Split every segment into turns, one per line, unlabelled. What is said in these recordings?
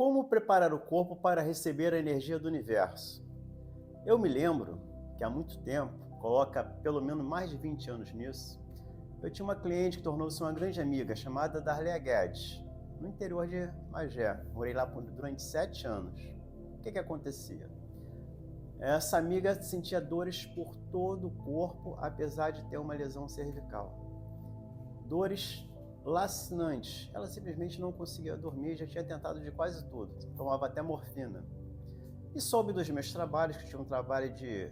Como preparar o corpo para receber a energia do universo? Eu me lembro que há muito tempo, coloca pelo menos mais de 20 anos nisso, eu tinha uma cliente que tornou-se uma grande amiga, chamada Darleia Guedes, no interior de Magé. Morei lá durante 7 anos. O que acontecia? Essa amiga sentia dores por todo o corpo, apesar de ter uma lesão cervical. Dores lacinantes. Ela simplesmente não conseguia dormir, já tinha tentado de quase tudo. Tomava até morfina. E soube dos meus trabalhos, que tinha um trabalho de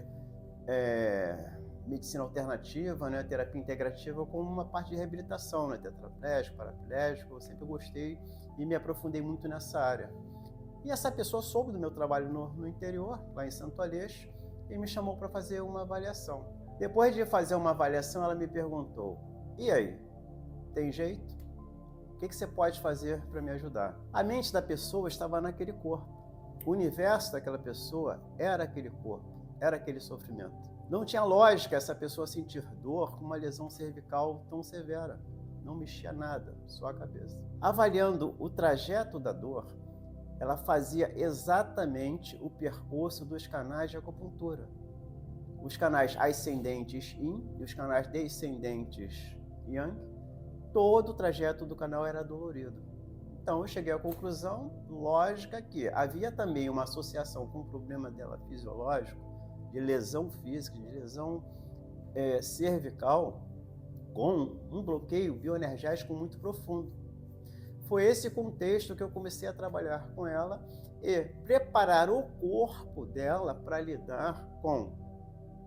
medicina alternativa, né, terapia integrativa, como uma parte de reabilitação, né, tetraplégico, paraplégico. Eu sempre gostei e me aprofundei muito nessa área. E essa pessoa soube do meu trabalho no interior, lá em Santo Aleixo, e me chamou para fazer uma avaliação. Depois de fazer uma avaliação, ela me perguntou: e aí, tem jeito? O que você pode fazer para me ajudar? A mente da pessoa estava naquele corpo. O universo daquela pessoa era aquele corpo, era aquele sofrimento. Não tinha lógica essa pessoa sentir dor com uma lesão cervical tão severa. Não mexia nada, só a cabeça. Avaliando o trajeto da dor, ela fazia exatamente o percurso dos canais de acupuntura. Os canais ascendentes Yin e os canais descendentes Yang, todo o trajeto do canal era dolorido. Então eu cheguei à conclusão lógica que havia também uma associação com o problema dela fisiológico, de lesão física, de lesão cervical, com um bloqueio bioenergético muito profundo. Foi esse contexto que eu comecei a trabalhar com ela e preparar o corpo dela para lidar com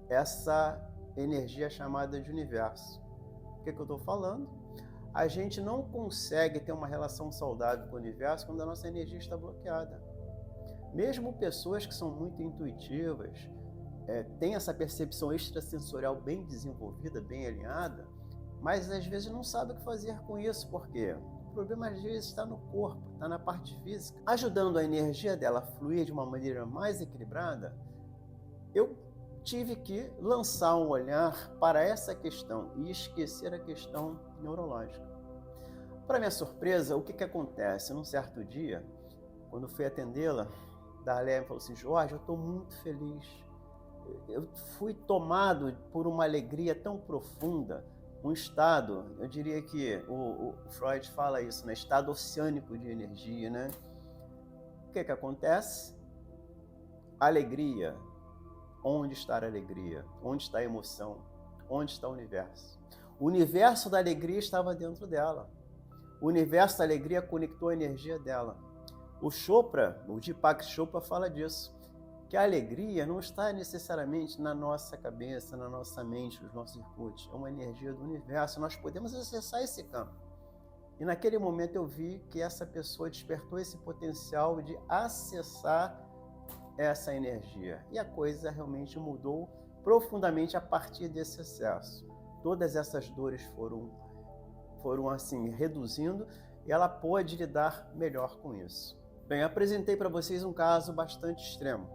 essa energia chamada de universo. O que eu estou falando? A gente não consegue ter uma relação saudável com o universo quando a nossa energia está bloqueada. Mesmo pessoas que são muito intuitivas, têm essa percepção extrasensorial bem desenvolvida, bem alinhada, mas às vezes não sabem o que fazer com isso. Por quê? O problema às vezes está no corpo, está na parte física. Ajudando a energia dela a fluir de uma maneira mais equilibrada, eu tive que lançar um olhar para essa questão e esquecer a questão neurológica. Para minha surpresa, o que acontece? Num certo dia, quando fui atendê-la, Darleia me falou assim: Jorge, eu estou muito feliz. Eu fui tomado por uma alegria tão profunda, um estado, eu diria que o Freud fala isso, né? Estado oceânico de energia, né? O que acontece? Alegria. Onde está a alegria? Onde está a emoção? Onde está o universo? O universo da alegria estava dentro dela. O universo da alegria conectou a energia dela. O Chopra, o Deepak Chopra fala disso, que a alegria não está necessariamente na nossa cabeça, na nossa mente, nos nossos circuitos. É uma energia do universo. Nós podemos acessar esse campo. E naquele momento eu vi que essa pessoa despertou esse potencial de acessar essa energia. E a coisa realmente mudou profundamente a partir desse acesso. Todas essas dores foram assim, reduzindo, e ela pôde lidar melhor com isso. Bem, apresentei para vocês um caso bastante extremo,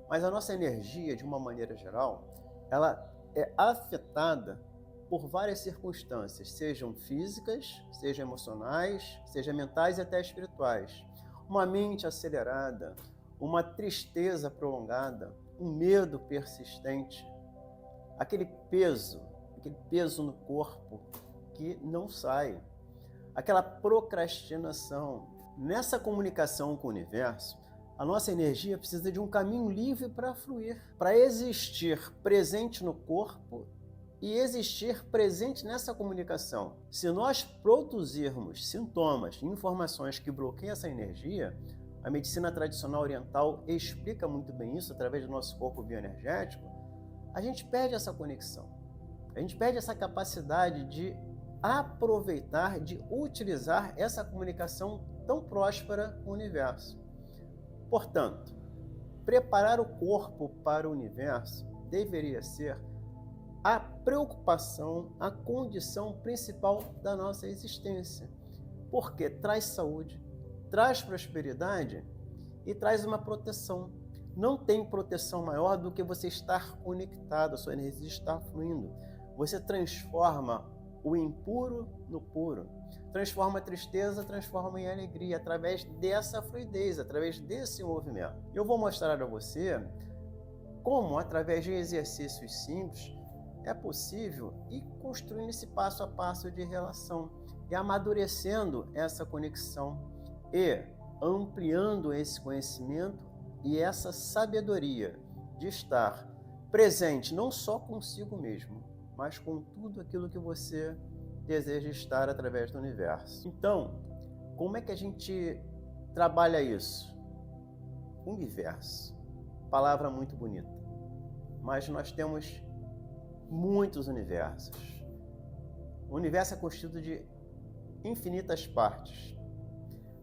mas a nossa energia, de uma maneira geral, ela é afetada por várias circunstâncias, sejam físicas, sejam emocionais, sejam mentais e até espirituais. Uma mente acelerada, uma tristeza prolongada, um medo persistente, aquele peso no corpo que não sai, aquela procrastinação. Nessa comunicação com o universo, a nossa energia precisa de um caminho livre para fluir, para existir presente no corpo e existir presente nessa comunicação. Se nós produzirmos sintomas, informações que bloqueiam essa energia, a medicina tradicional oriental explica muito bem isso através do nosso corpo bioenergético, a gente perde essa conexão. A gente perde essa capacidade de aproveitar, de utilizar essa comunicação tão próspera com o universo. Portanto, preparar o corpo para o universo deveria ser a preocupação, a condição principal da nossa existência, porque traz saúde, traz prosperidade e traz uma proteção. Não tem proteção maior do que você estar conectado, a sua energia estar fluindo. Você transforma o impuro no puro, transforma a tristeza, transforma em alegria, através dessa fluidez, através desse movimento. Eu vou mostrar a você como, através de exercícios simples, é possível ir construindo esse passo a passo de relação e amadurecendo essa conexão e ampliando esse conhecimento e essa sabedoria de estar presente não só consigo mesmo, mas com tudo aquilo que você deseja estar através do universo. Então, como é que a gente trabalha isso? Universo. Palavra muito bonita. Mas nós temos muitos universos. O universo é constituído de infinitas partes.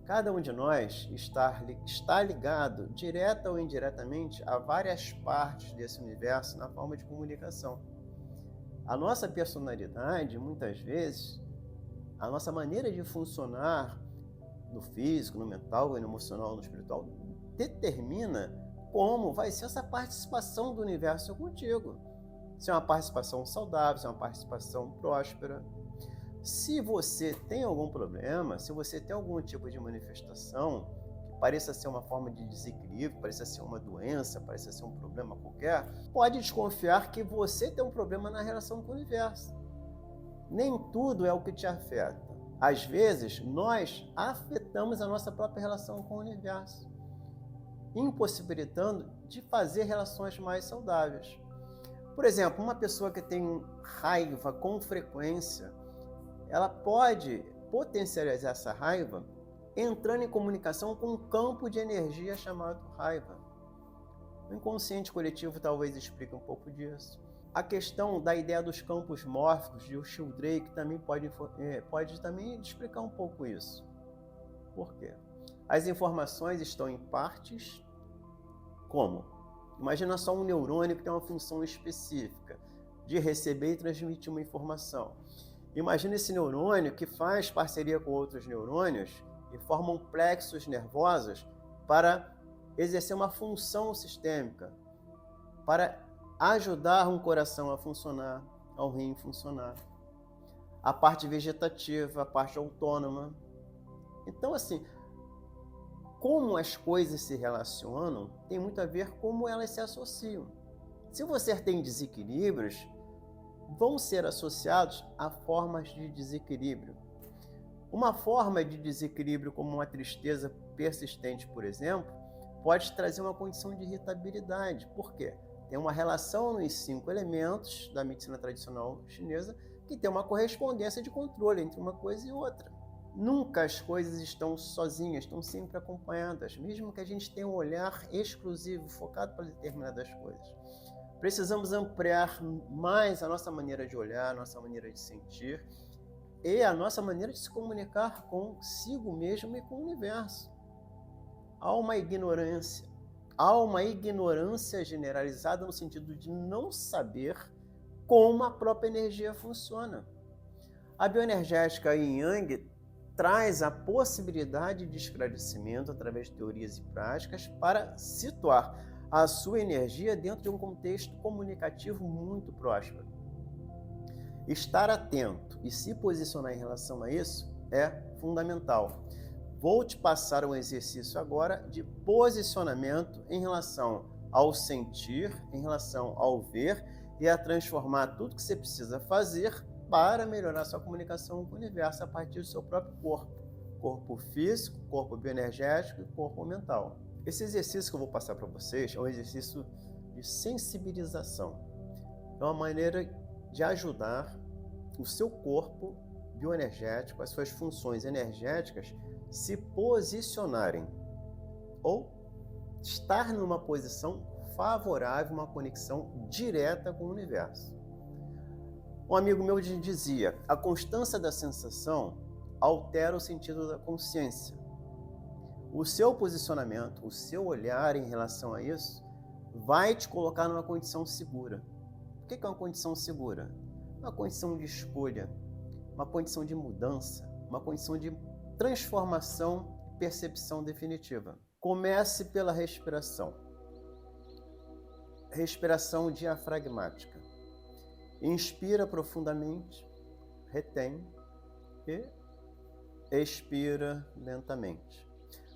Cada um de nós está ligado, direta ou indiretamente, a várias partes desse universo na forma de comunicação. A nossa personalidade, muitas vezes, a nossa maneira de funcionar no físico, no mental, no emocional, no espiritual, determina como vai ser essa participação do universo contigo. Se é uma participação saudável, se é uma participação próspera. Se você tem algum problema, se você tem algum tipo de manifestação que pareça ser uma forma de desequilíbrio, pareça ser uma doença, pareça ser um problema qualquer, pode desconfiar que você tem um problema na relação com o universo. Nem tudo é o que te afeta. Às vezes, nós afetamos a nossa própria relação com o universo, impossibilitando de fazer relações mais saudáveis. Por exemplo, uma pessoa que tem raiva com frequência, ela pode potencializar essa raiva entrando em comunicação com um campo de energia chamado raiva. O inconsciente coletivo talvez explique um pouco disso. A questão da ideia dos campos mórficos de Sheldrake também pode também explicar um pouco isso. Por quê? As informações estão em partes. Como? Imagina só um neurônio que tem uma função específica de receber e transmitir uma informação. Imagina esse neurônio que faz parceria com outros neurônios e formam plexos nervosos para exercer uma função sistêmica, para ajudar um coração a funcionar, ao rim funcionar. A parte vegetativa, a parte autônoma. Então, assim, como as coisas se relacionam tem muito a ver como elas se associam. Se você tem desequilíbrios, vão ser associados a formas de desequilíbrio. Uma forma de desequilíbrio, como uma tristeza persistente, por exemplo, pode trazer uma condição de irritabilidade. Por quê? Tem uma relação nos 5 elementos da medicina tradicional chinesa que tem uma correspondência de controle entre uma coisa e outra. Nunca as coisas estão sozinhas, estão sempre acompanhadas, mesmo que a gente tenha um olhar exclusivo, focado para determinadas coisas. Precisamos ampliar mais a nossa maneira de olhar, a nossa maneira de sentir e a nossa maneira de se comunicar consigo mesmo e com o universo. Há uma ignorância generalizada no sentido de não saber como a própria energia funciona. A bioenergética Yin Yang traz a possibilidade de esclarecimento através de teorias e práticas para situar a sua energia dentro de um contexto comunicativo muito próspero. Estar atento e se posicionar em relação a isso é fundamental. Vou te passar um exercício agora de posicionamento em relação ao sentir, em relação ao ver e a transformar tudo que você precisa fazer para melhorar sua comunicação com o universo a partir do seu próprio corpo. Corpo físico, corpo bioenergético e corpo mental. Esse exercício que eu vou passar para vocês é um exercício de sensibilização. É uma maneira de ajudar o seu corpo bioenergético, as suas funções energéticas se posicionarem ou estar numa posição favorável, uma conexão direta com o universo. Um amigo meu dizia: a constância da sensação altera o sentido da consciência. O seu posicionamento, o seu olhar em relação a isso, vai te colocar numa condição segura. O que é uma condição segura? Uma condição de escolha, uma condição de mudança, uma condição de transformação e percepção definitiva. Comece pela respiração. Respiração diafragmática. Inspira profundamente, retém e expira lentamente.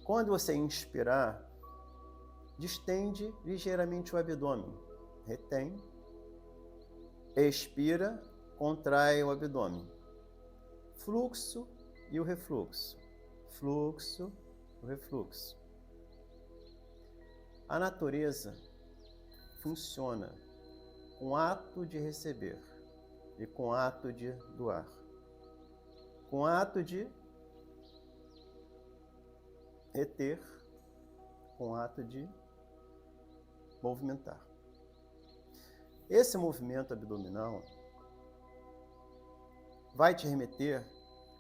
Quando você inspirar, distende ligeiramente o abdômen. Retém. Expira, contrai o abdômen. Fluxo e o refluxo. Fluxo, o refluxo. A natureza funciona com ato de receber e com ato de doar. Com ato de reter, com ato de movimentar. Esse movimento abdominal vai te remeter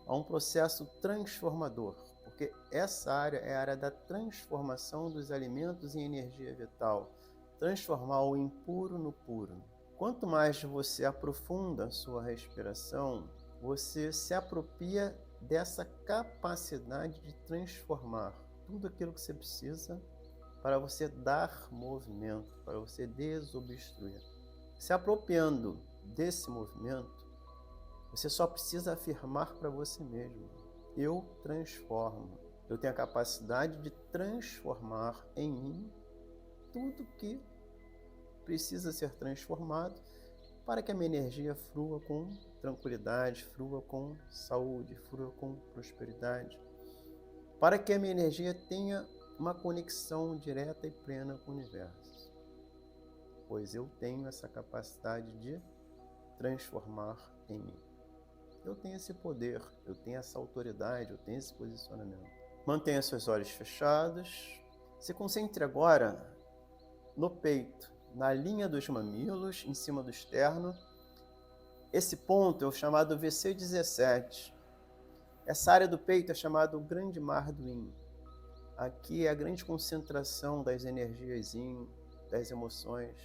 a um processo transformador, porque essa área é a área da transformação dos alimentos em energia vital, transformar o impuro no puro. Quanto mais você aprofunda a sua respiração, você se apropria dessa capacidade de transformar tudo aquilo que você precisa para você dar movimento, para você desobstruir. Se apropriando desse movimento, você só precisa afirmar para você mesmo: eu transformo. Eu tenho a capacidade de transformar em mim tudo que precisa ser transformado para que a minha energia flua com tranquilidade, flua com saúde, flua com prosperidade, para que a minha energia tenha uma conexão direta e plena com o universo, pois eu tenho essa capacidade de transformar em mim. Eu tenho esse poder, eu tenho essa autoridade, eu tenho esse posicionamento. Mantenha seus olhos fechados. Se concentre agora no peito, na linha dos mamilos, em cima do externo. Esse ponto é o chamado VC17. Essa área do peito é chamada o grande mar do Yin. Aqui é a grande concentração das energias Yin, das emoções.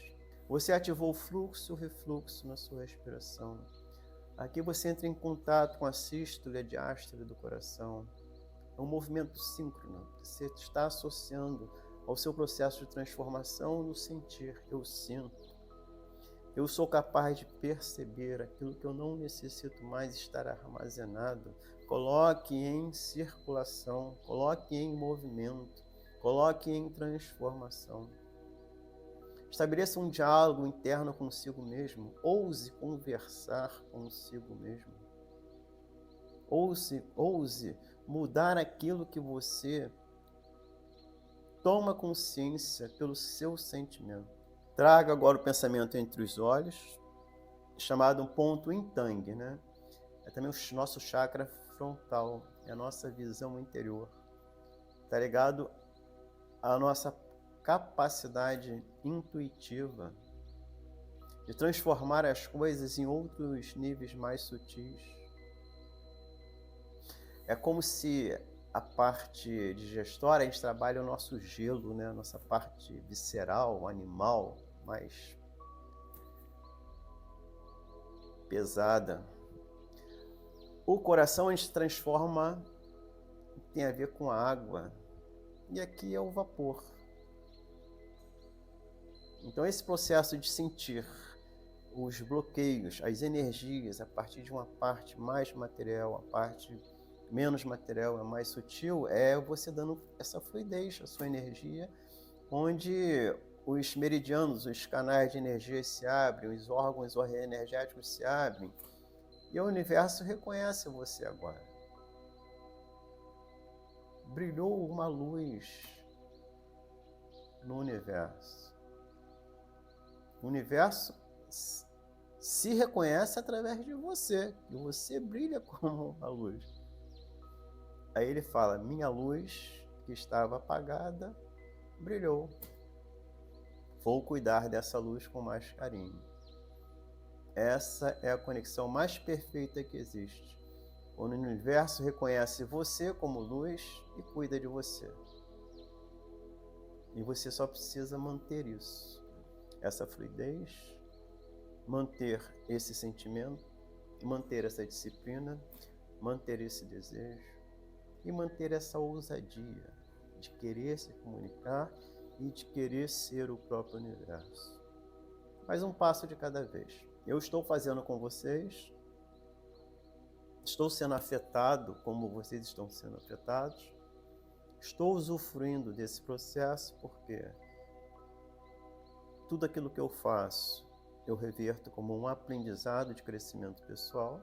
Você ativou o fluxo e o refluxo na sua respiração. Aqui você entra em contato com a sístole e a diástole do coração. É um movimento síncrono. Você está associando ao seu processo de transformação no sentir. Eu sinto. Eu sou capaz de perceber aquilo que eu não necessito mais estar armazenado. Coloque em circulação, coloque em movimento, coloque em transformação. Estabeleça um diálogo interno consigo mesmo. Ouse conversar consigo mesmo. Ouse mudar aquilo que você toma consciência pelo seu sentimento. Traga agora o pensamento entre os olhos, chamado um ponto Yin Tang, né? É também o nosso chakra frontal, é a nossa visão interior. Está ligado à nossa capacidade intuitiva de transformar as coisas em outros níveis mais sutis. É como se a parte digestória, a gente trabalha o nosso gelo, né? A nossa parte visceral, animal, mais pesada. O coração a gente transforma, tem a ver com a água, e aqui é o vapor. Então esse processo de sentir os bloqueios, as energias, a partir de uma parte mais material, a parte menos material, é mais sutil, é você dando essa fluidez à sua energia, onde os meridianos, os canais de energia se abrem, os órgãos energéticos se abrem, e o universo reconhece você agora. Brilhou uma luz no universo. O universo se reconhece através de você, e você brilha como a luz. Aí ele fala: minha luz, que estava apagada, brilhou. Vou cuidar dessa luz com mais carinho. Essa é a conexão mais perfeita que existe. Quando o universo reconhece você como luz e cuida de você. E você só precisa manter isso. Essa fluidez, manter esse sentimento, manter essa disciplina, manter esse desejo e manter essa ousadia de querer se comunicar e de querer ser o próprio universo. Mas um passo de cada vez. Eu estou fazendo com vocês Estou sendo afetado como vocês estão sendo afetados? Estou usufruindo desse processo porque tudo aquilo que eu faço, eu reverto como um aprendizado de crescimento pessoal.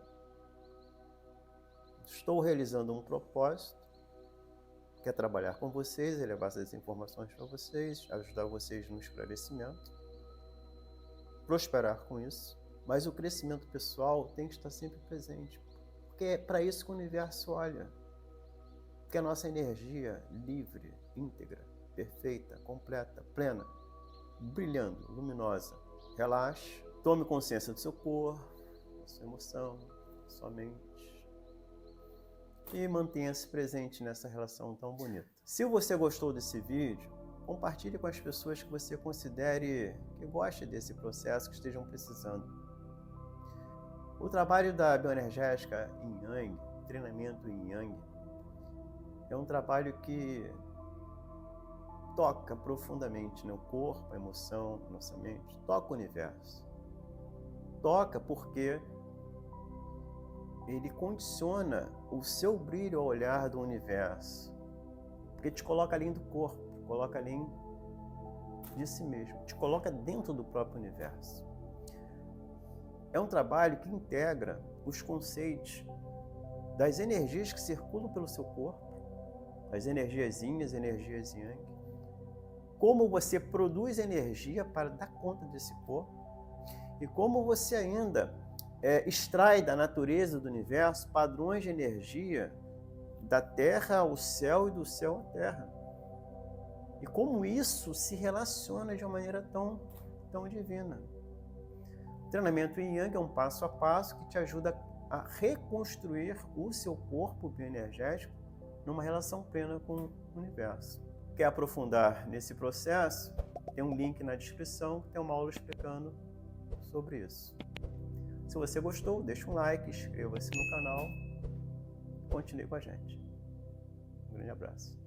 Estou realizando um propósito, que é trabalhar com vocês, levar essas informações para vocês, ajudar vocês no esclarecimento, prosperar com isso. Mas o crescimento pessoal tem que estar sempre presente, porque é para isso que o universo olha. Que a nossa energia livre, íntegra, perfeita, completa, plena, brilhando, luminosa. Relaxe, tome consciência do seu corpo, da sua emoção, da sua mente e mantenha-se presente nessa relação tão bonita. Se você gostou desse vídeo, compartilhe com as pessoas que você considere que gostem desse processo, que estejam precisando. O trabalho da bioenergética Yin Yang, treinamento Yin Yang, é um trabalho que toca profundamente no corpo, a emoção, a nossa mente, toca o universo. Toca porque ele condiciona o seu brilho ao olhar do universo, porque te coloca além do corpo, te coloca além de si mesmo, te coloca dentro do próprio universo. É um trabalho que integra os conceitos das energias que circulam pelo seu corpo, as energias Yin, as energias Yang, como você produz energia para dar conta desse corpo e como você ainda extrai da natureza do universo padrões de energia da Terra ao céu e do céu à Terra. E como isso se relaciona de uma maneira tão divina. O treinamento Yin Yang é um passo a passo que te ajuda a reconstruir o seu corpo bioenergético numa relação plena com o universo. Quer aprofundar nesse processo? Tem um link na descrição, tem uma aula explicando sobre isso. Se você gostou, deixa um like, inscreva-se no canal, continue com a gente. Um grande abraço.